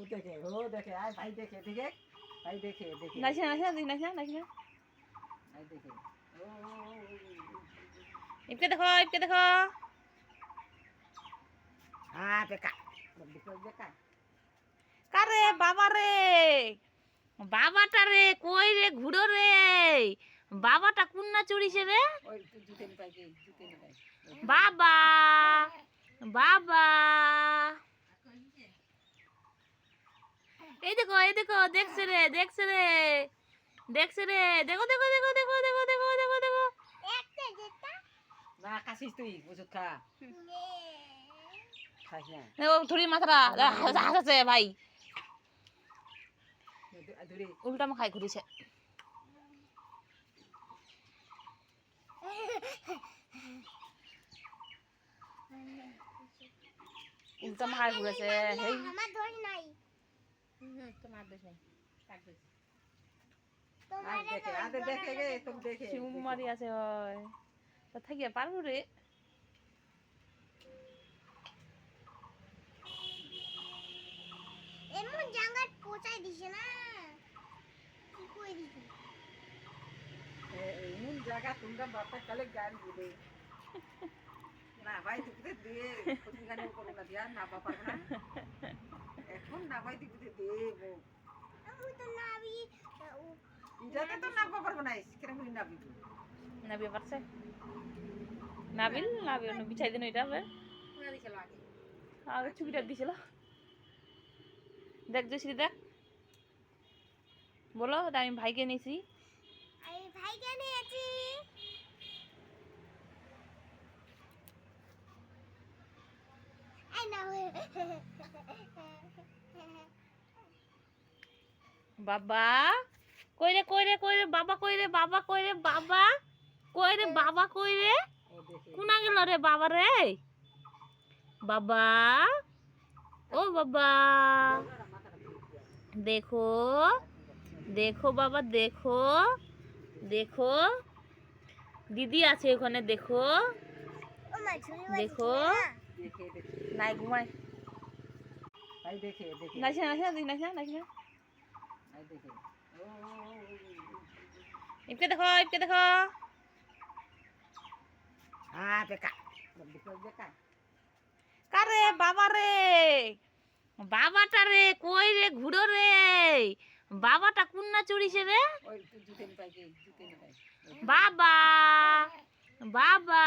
দেখে ও দেখে আয় ভাই দেখে দেখে ভাই দেখে দেখে নাইস না নাইস না তুই নাইস না নাইস না ভাই দেখে ও ইপকে দেখো ইপকে দেখো বেকা বেকা কারে বাবা রে বাবাটা রে কই রে ঘুরো রে বাবাটা কুন্না চুরিছে রে ওই জুতে নি পাই জুতে নি পাই বাবা বাবা এই দেখো দেখছে রে দেখছে রে দেখছে রে দেখো দেখো দেখো দেখো দেখো দেখো দেখো দেখো না খাসিস তুই ওষুধ খা খাস না ও থুড়ি মাথাটা হাসাছে ভাই ধরে উল্টা মাখাই ঘুরেছে উল্টা মাখাই ঘুরেছে হেই আমার দোষ নাই তোমার দোষ নাই কার দোষ আজ দেখে আজ দেখে গে তুমি দেখে শিউমারি আছে হয় তা থাকিয়া পারবো রে এমন জাঙ্গাত কোচাই দিছে না কি কই দিছে এমন জায়গা তোমরা বাপা কালে গান দিবে না ভাই তুই দে তুমি গান করো না দিয়া না বাবা না এখন না ভাই তুই দেব আমি তো নাবি ইটাতে তো না বাবার বানাইস কেন বলি নাবি নাবি পারছে নাবিল নাবি অন্য বিছাই দিন এটা রে কোনা দিছিল আগে আগে চুকিটা দিছিল দেখ জয়শ্রী দেখ বলো আমি ভাইকে নিয়েছি আমি ভাইকে নিয়েছি এই না বাবা কই রে কই রে কই রে বাবা কই রে বাবা কই রে বাবা কই রে বাবা কই রে ও দেখে কোনা গেল রে বাবা রে বাবা ও বাবা দেখো দেখো বাবা দেখো দেখো দিদি আছে ওখানে দেখো ও মা ছুরি দেখো দেখে দেখে নাই ঘুমাই ভাই দেখে দেখে নাইস না নাইস না তুই নাইস না নাইস না ভাই দেখে ও ইপকে দেখো ইপকে দেখো বেকা বেকা কারে বাবা রে বাবাটা রে কই রে ঘুরো রে বাবাটা কুন্না চুরিছে রে ওই জুতে নি পাই জুতে নি পাই বাবা বাবা